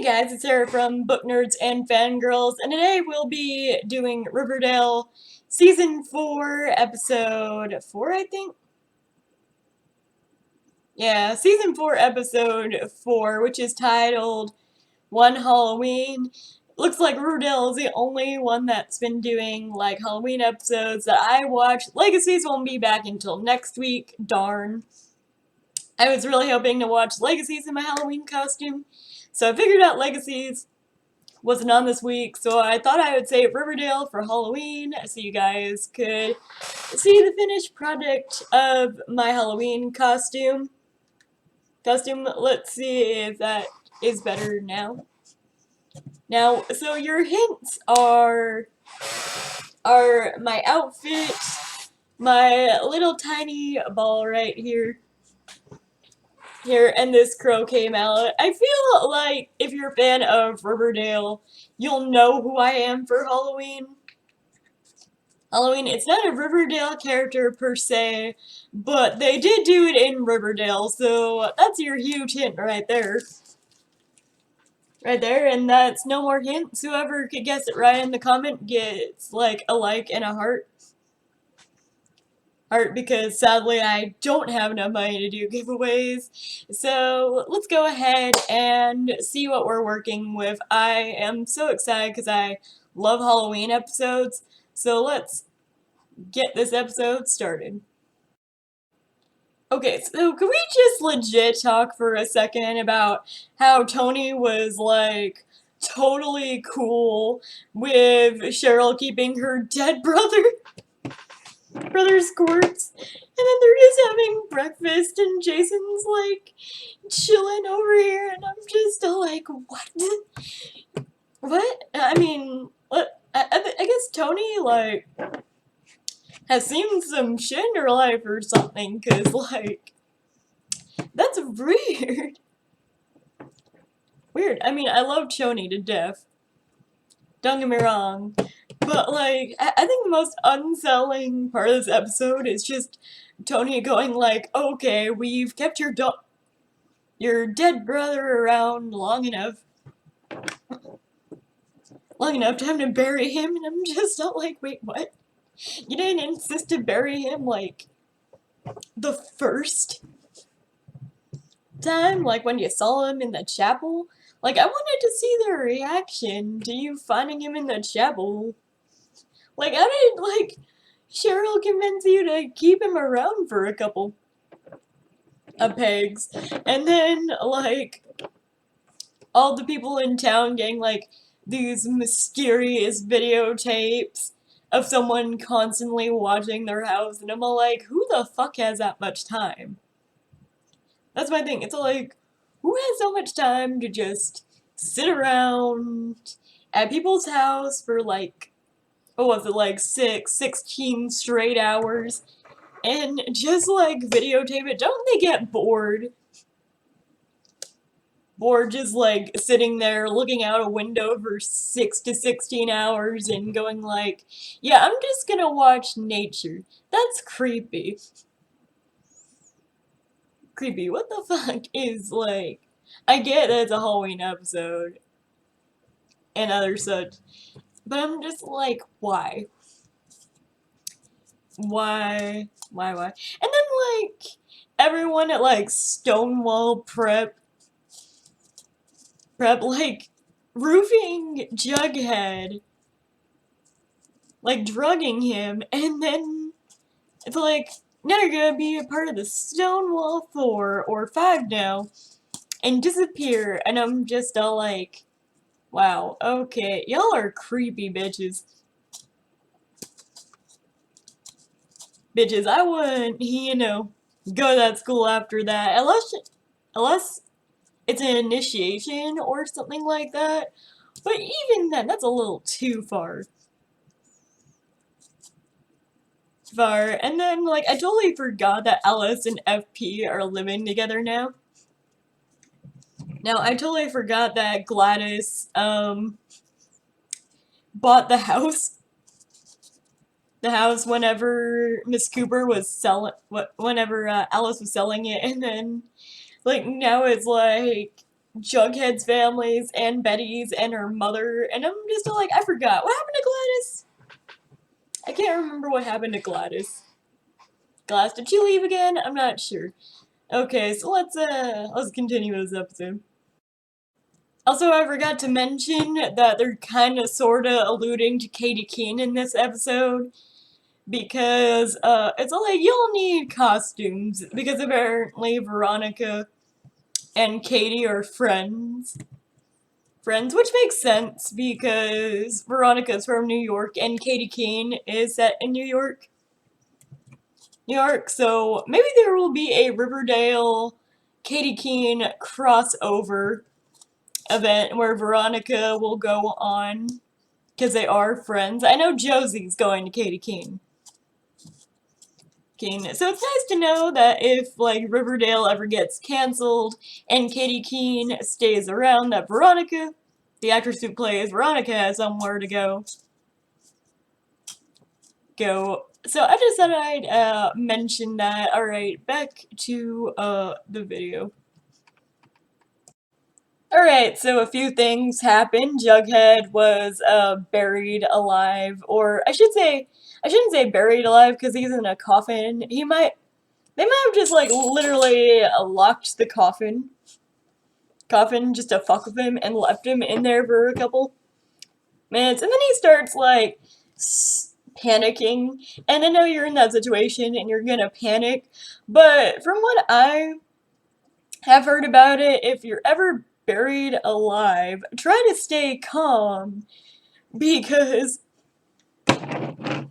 guys, it's Sarah from Book Nerds and Fangirls, and today we'll be doing Riverdale Season 4, Episode 4, I think? Yeah, Season 4, Episode 4, which is titled One Halloween. Looks like Riverdale is the only one that's been doing, like, Halloween episodes that I watched. Legacies won't be back until next week, darn. I was really hoping to watch Legacies in my Halloween costume, so I figured out Legacies wasn't on this week, so I thought I would save Riverdale for Halloween so you guys could see the finished product of my Halloween costume. Let's see if that is better now. So your hints are my outfit, my little tiny ball right here, and this croquet mallet. I feel like if you're a fan of Riverdale, you'll know who I am for Halloween. It's not a Riverdale character per se, but they did do it in Riverdale, so that's your huge hint right there. And that's no more hints. Whoever could guess it right in the comment gets, like, a like and a heart. Because sadly I don't have enough money to do giveaways. So let's go ahead and see what we're working with. I am so excited because I love Halloween episodes. So let's get this episode started. Okay, so can we just legit talk for a second about how Tony was, like, totally cool with Cheryl keeping her dead brother's corpse, and then they're just having breakfast and Jason's like chilling over here and I'm just like, what? I mean, I guess Tony like has seen some shit in her life or something, cause like that's weird. I mean, I love Tony to death, don't get me wrong. But, like, I think the most unsettling part of this episode is just Tony going like, okay, we've kept your dead brother around long enough time to bury him, and I'm just not like, wait, what? You didn't insist to bury him, like, the first time? Like, when you saw him in the chapel? Like, I wanted to see their reaction to you finding him in the chapel. Like, how did, like, Cheryl convince you to keep him around for a couple of pegs? And then, like, all the people in town getting, like, these mysterious videotapes of someone constantly watching their house. And I'm like, who the fuck has that much time? That's my thing. It's like, who has so much time to just sit around at people's house for, like, what was it, like 16 straight hours, and just, like, videotape it? Don't they get bored? Just, like, sitting there looking out a window for 6 to 16 hours and going like, yeah, I'm just gonna watch nature. That's creepy. What the fuck is, like, I get that it's a Halloween episode and other such, but I'm just like, why? Why? And then, like, everyone at, like, Stonewall Prep, like, roofing Jughead, like, drugging him, and then it's like, now you're gonna be a part of the Stonewall 4 or 5 now, and disappear, and I'm just all like, wow, okay, y'all are creepy bitches. I wouldn't, you know, go to that school after that, unless it's an initiation or something like that. But even then, that's a little too far. And then, like, I totally forgot that Alice and FP are living together now. I totally forgot that Gladys, bought the house whenever Miss Cooper was whenever Alice was selling it, and then, like, now it's like, Jughead's families and Betty's and her mother, and I'm just like, I forgot. What happened to Gladys? I can't remember what happened to Gladys. Gladys, did she leave again? I'm not sure. Okay, so let's continue this episode. Also, I forgot to mention that they're kind of sorta alluding to Katie Keene in this episode because it's all like you'll need costumes because apparently Veronica and Katie are friends. Friends, which makes sense because Veronica's from New York and Katie Keene is set in New York. So maybe there will be a Riverdale Katie Keene crossover event where Veronica will go on because they are friends. I know Josie's going to Katie Keene. So it's nice to know that if like Riverdale ever gets canceled and Katie Keene stays around, that Veronica, the actress who plays Veronica, has somewhere to go. So I just thought I'd mention that. Alright, back to the video. Alright, so a few things happened. Jughead was buried alive, or I shouldn't say buried alive because he's in a coffin. They might have just like literally locked the coffin just to fuck with him and left him in there for a couple minutes, and then he starts like panicking. And I know you're in that situation and you're gonna panic, but from what I have heard about it, if you're ever buried alive, try to stay calm because the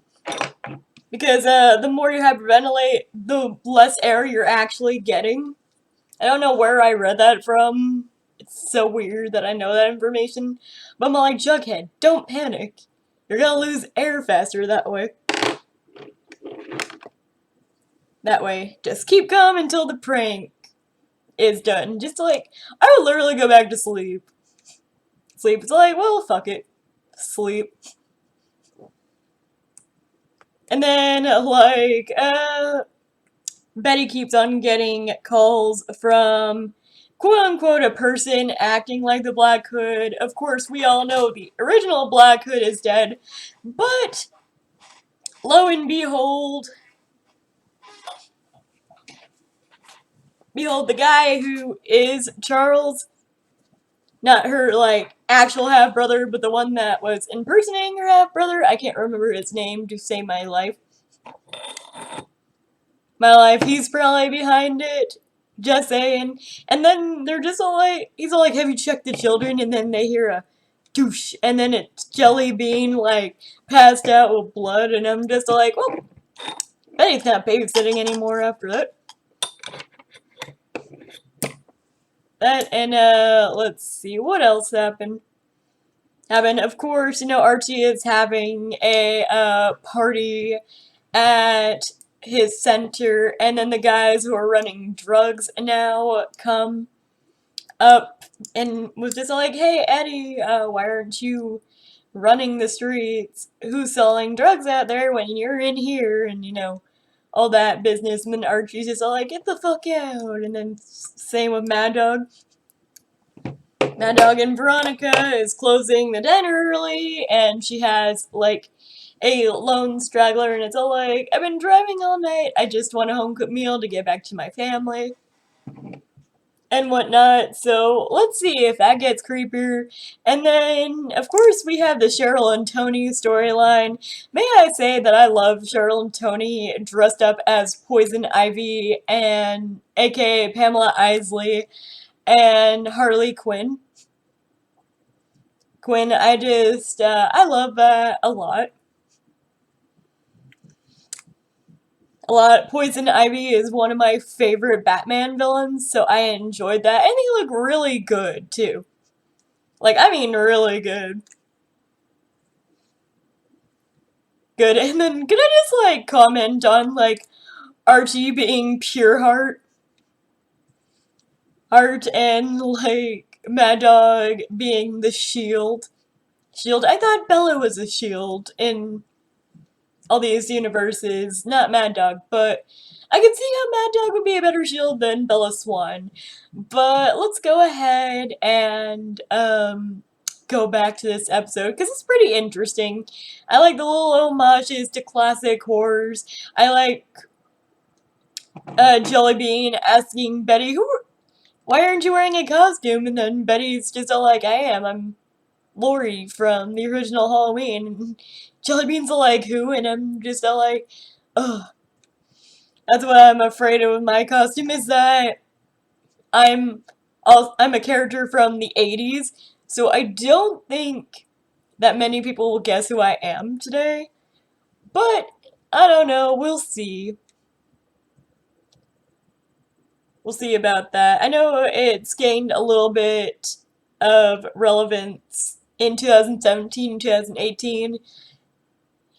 more you hyperventilate, the less air you're actually getting. I don't know where I read that from. It's so weird that I know that information. But I'm like, Jughead, don't panic. You're gonna lose air faster that way. Just keep calm until the prank is done. Just like, I would literally go back to sleep. It's like, well, fuck it. Sleep. And then, like, Betty keeps on getting calls from quote-unquote a person acting like the Black Hood. Of course, we all know the original Black Hood is dead, but lo and behold, the guy who is Charles, not her, like, actual half-brother, but the one that was impersonating her half-brother, I can't remember his name to save my life. He's probably behind it. Just saying. And then they're just all like, he's all like, have you checked the children? And then they hear a douche. And then it's Jelly Bean, like, passed out with blood. And I'm just like, well, Betty's not babysitting anymore after that. Let's see, what else happened? Of course, you know, Archie is having a party at his center, and then the guys who are running drugs now come up and was just like, hey, Eddie, why aren't you running the streets? Who's selling drugs out there when you're in here? And, you know, all that business. And then Archie's just all like, get the fuck out. And then same with Mad Dog. Mad Dog and Veronica is closing the diner early, and she has, like, a lone straggler, and it's all like, I've been driving all night, I just want a home-cooked meal to get back to my family, and whatnot. So let's see if that gets creepier. And then, of course, we have the Cheryl and Tony storyline. May I say that I love Cheryl and Tony dressed up as Poison Ivy and aka Pamela Isley and Harley Quinn. I love that a lot. Poison Ivy is one of my favorite Batman villains, so I enjoyed that. And they look really good, too. Like, I mean, really good. And then, can I just, like, comment on, like, Archie being pure heart? And, like, Mad Dog being the shield. I thought Bella was a shield in all these universes. Not Mad Dog, but I can see how Mad Dog would be a better shield than Bella Swan. But let's go ahead and go back to this episode because it's pretty interesting. I like the little homages to classic horrors. I like Jellybean asking Betty, why aren't you wearing a costume? And then Betty's just all like, I'm Lori from the original Halloween. And Jellybean's all like, who? And I'm just all like, ugh. That's what I'm afraid of with my costume, is that I'm a character from the 80s, so I don't think that many people will guess who I am today. But, I don't know, we'll see. We'll see about that. I know it's gained a little bit of relevance in 2017, 2018,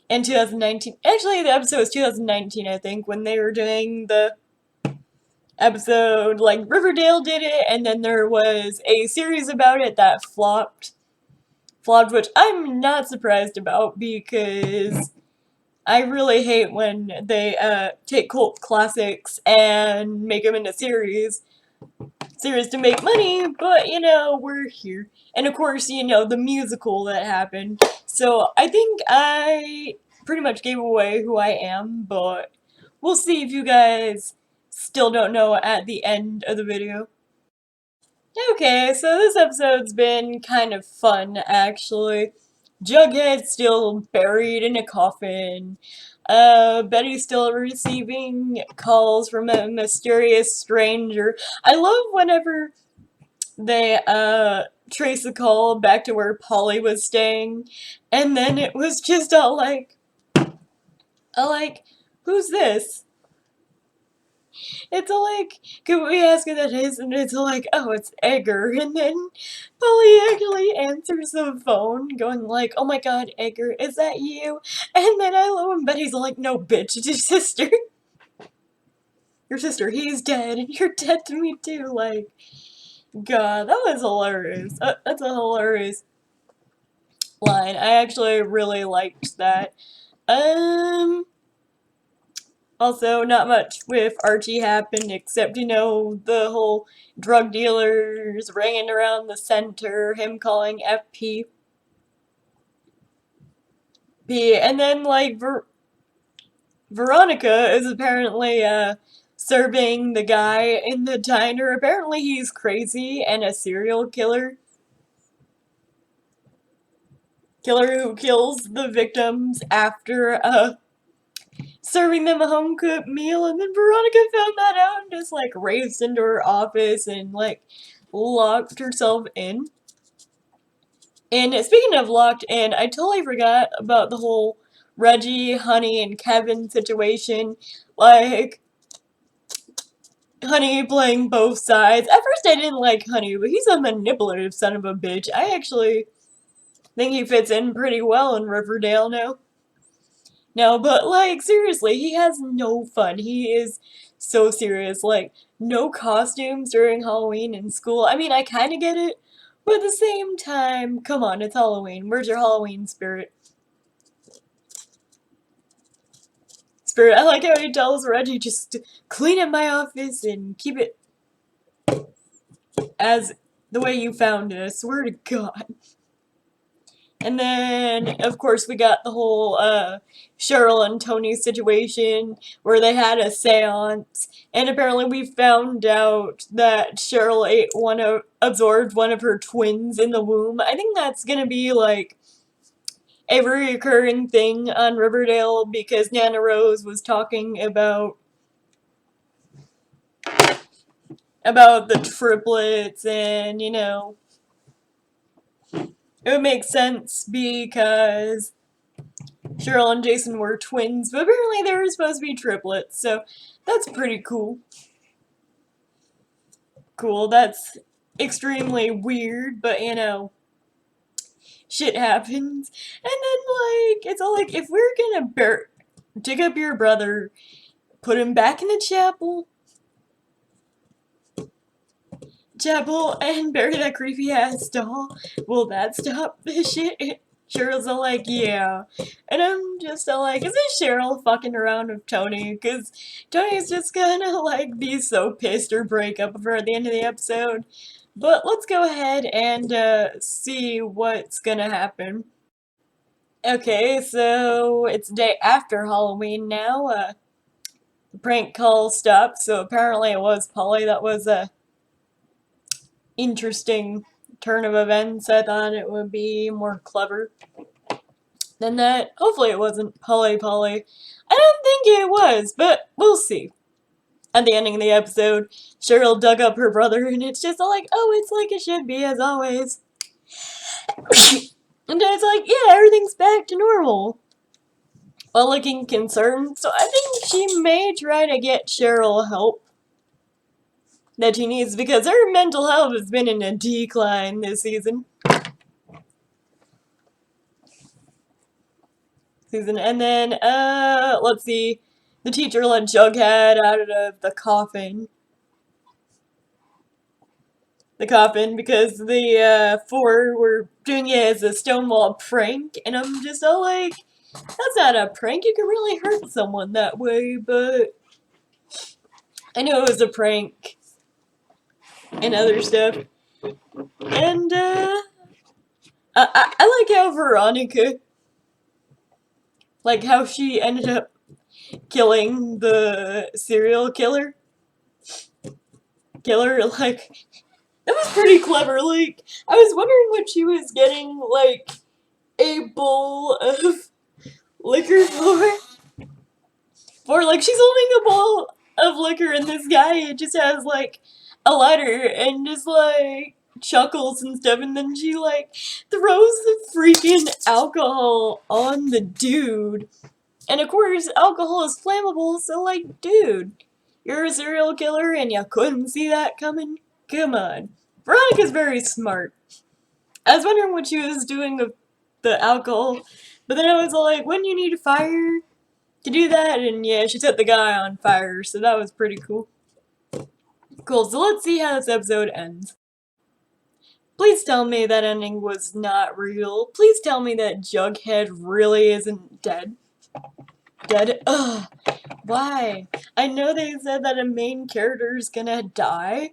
and 2019. Actually, the episode was 2019, I think, when they were doing the episode. Like, Riverdale did it, and then there was a series about it that flopped, which I'm not surprised about, because I really hate when they take cult classics and make them into series to make money, but you know, we're here. And of course, you know, the musical that happened. So I think I pretty much gave away who I am, but we'll see if you guys still don't know at the end of the video. Okay, so this episode's been kind of fun, actually. Jughead's still buried in a coffin. Betty's still receiving calls from a mysterious stranger. I love whenever they, trace the call back to where Polly was staying, and then it was just all like, who's this? It's all like, can we ask who that is? And it's all like, oh, it's Edgar. And then Polly actually answers the phone, going like, oh my god, Edgar, is that you? And then I love when Betty's like, no, bitch, it's your sister. Your sister, he's dead, and you're dead to me too. Like, god, that was hilarious. That's a hilarious line. I actually really liked that. Also, not much with Archie happened, except, you know, the whole drug dealers ringing around the center, him calling FP. And then, like, Veronica is apparently, serving the guy in the diner. Apparently he's crazy and a serial killer. Killer who kills the victims after, serving them a home-cooked meal, and then Veronica found that out and just, like, raced into her office and, like, locked herself in. And speaking of locked in, I totally forgot about the whole Reggie, Honey, and Kevin situation. Like, Honey playing both sides. At first I didn't like Honey, but he's a manipulative son of a bitch. I actually think he fits in pretty well in Riverdale now. No, but, like, seriously, he has no fun. He is so serious. Like, no costumes during Halloween in school. I mean, I kinda get it, but at the same time, come on, it's Halloween. Where's your Halloween spirit? I like how he tells Reggie just to clean up my office and keep it as the way you found it. I swear to God. And then, of course, we got the whole Cheryl and Tony situation where they had a seance. And apparently we found out that Cheryl absorbed one of her twins in the womb. I think that's gonna be like a recurring thing on Riverdale, because Nana Rose was talking about the triplets, and, you know, it would make sense because Cheryl and Jason were twins, but apparently they were supposed to be triplets, so that's pretty cool. That's extremely weird, but, you know, shit happens. And then, like, it's all like, if we're gonna dig up your brother, put him back in the chapel, and bury that creepy ass doll, will that stop the shit? Cheryl's all like, yeah. And I'm just all like, isn't Cheryl fucking around with Tony? Because Tony's just gonna like be so pissed or break up with her at the end of the episode. But let's go ahead and see what's gonna happen. Okay, so it's the day after Halloween now. The prank call stopped, so apparently it was Polly. That was a interesting turn of events. I thought it would be more clever than that. Hopefully it wasn't Polly. I don't think it was, but we'll see. At the ending of the episode, Cheryl dug up her brother, and it's just like, oh, it's like it should be, as always. And Dad's like, yeah, everything's back to normal. While looking concerned, so I think she may try to get Cheryl help that she needs because her mental health has been in a decline this season. And then, let's see, the teacher let Jughead out of the coffin. Because the four were doing it as a Stonewall prank, and I'm just all like, that's not a prank, you can really hurt someone that way, but I know it was a prank and other stuff. And, I like how Veronica, like how she ended up killing the serial killer, like, that was pretty clever. Like, I was wondering what she was getting, like, a bowl of liquor for, like, she's holding a bowl of liquor and this guy just has, like, a lighter and just, like, chuckles and stuff, and then she, like, throws the freaking alcohol on the dude. And of course, alcohol is flammable, so, like, dude, you're a serial killer and you couldn't see that coming? Come on. Veronica's very smart. I was wondering what she was doing with the alcohol, but then I was like, wouldn't you need a fire to do that? And yeah, she set the guy on fire, so that was pretty cool. Cool, so let's see how this episode ends. Please tell me that ending was not real. Please tell me that Jughead really isn't dead. Ugh. Why? I know they said that a main character is gonna die,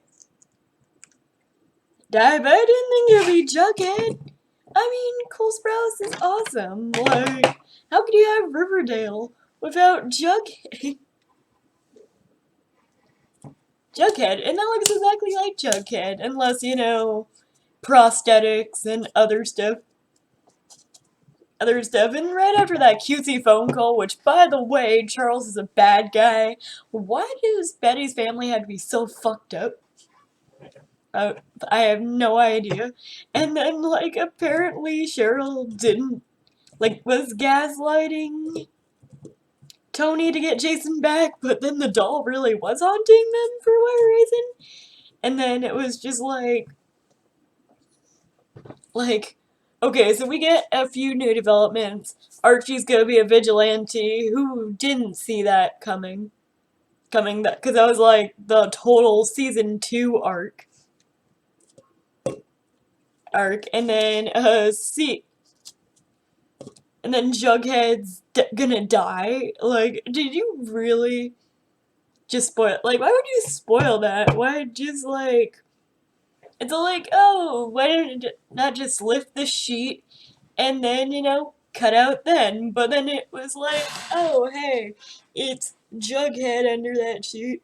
but I didn't think it'd be Jughead. I mean, Cole Sprouse is awesome. Like, how could you have Riverdale without Jughead? And that looks exactly like Jughead, unless, you know, prosthetics and other stuff. And right after that cutesy phone call, which, by the way, Charles is a bad guy, why does Betty's family have to be so fucked up? I have no idea. And then, like, apparently Cheryl didn't, like, was gaslighting Tony to get Jason back, but then the doll really was haunting them for whatever reason. And then it was just like, okay, so we get a few new developments. Archie's gonna be a vigilante. Who didn't see that coming? Because that was like the total season 2 arc. And then, and then Jughead's gonna die. Like, did you really just spoil? Like, why would you spoil that? Why just, like, it's like, oh, why didn't it not just lift the sheet and then, you know, cut out then? But then it was like, oh, hey, it's Jughead under that sheet,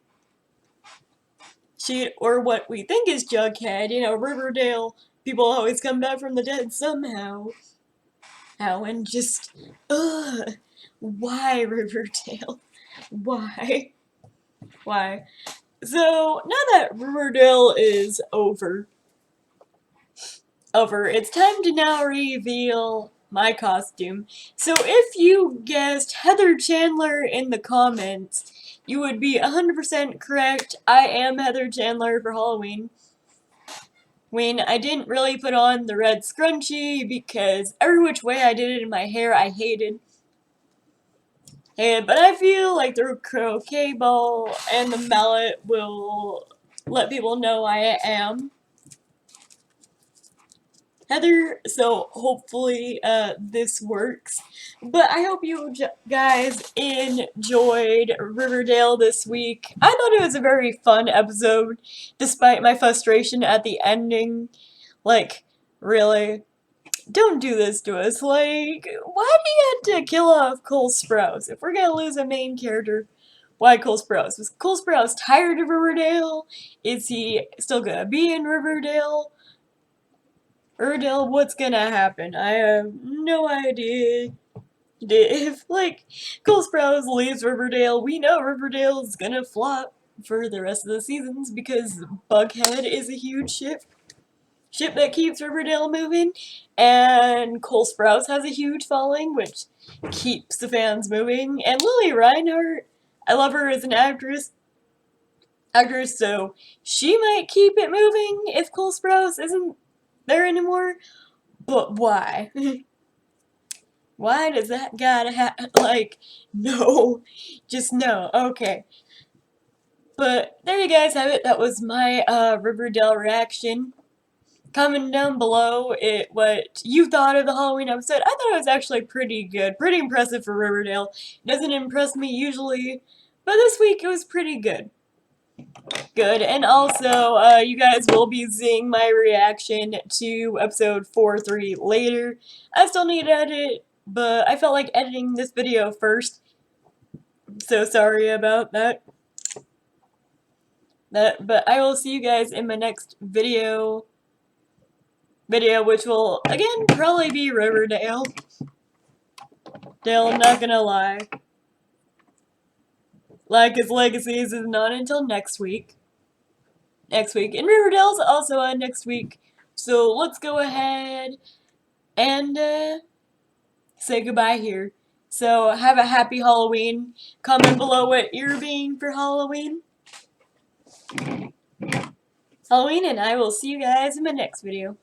or what we think is Jughead. You know, Riverdale, people always come back from the dead somehow. And just, ugh, why Riverdale? Why? So, now that Riverdale is over, it's time to now reveal my costume. So if you guessed Heather Chandler in the comments, you would be 100% correct. I am Heather Chandler for Halloween. I didn't really put on the red scrunchie because every which way I did it in my hair I hated. But I feel like the croquet ball and the mallet will let people know I am. Heather, so hopefully this works. But I hope you guys enjoyed Riverdale this week. I thought it was a very fun episode, despite my frustration at the ending. Like, really? Don't do this to us. Like, why do you have to kill off Cole Sprouse? If we're gonna lose a main character, why Cole Sprouse? Was Cole Sprouse tired of Riverdale? Is he still gonna be in Riverdale? Riverdale, what's gonna happen? I have no idea. If, like, Cole Sprouse leaves Riverdale, we know Riverdale's gonna flop for the rest of the seasons because Bughead is a huge ship that keeps Riverdale moving, and Cole Sprouse has a huge following, which keeps the fans moving. And Lily Reinhart, I love her as an actress, so she might keep it moving if Cole Sprouse isn't there anymore. But why? Why does that gotta happen? Like, no. Just no. Okay. But there you guys have it. That was my Riverdale reaction. Comment down below what you thought of the Halloween episode. I thought it was actually pretty good. Pretty impressive for Riverdale. It doesn't impress me usually, but this week it was pretty good. And also, you guys will be seeing my reaction to episode 4-3 later. I still need to edit, but I felt like editing this video first. So sorry about that. But I will see you guys in my next video, which will, again, probably be Riverdale. I'm not gonna lie. Like his Legacies is not until next week. And Riverdale's also on next week. So let's go ahead and say goodbye here. So have a happy Halloween. Comment below what you're being for Halloween. And I will see you guys in my next video.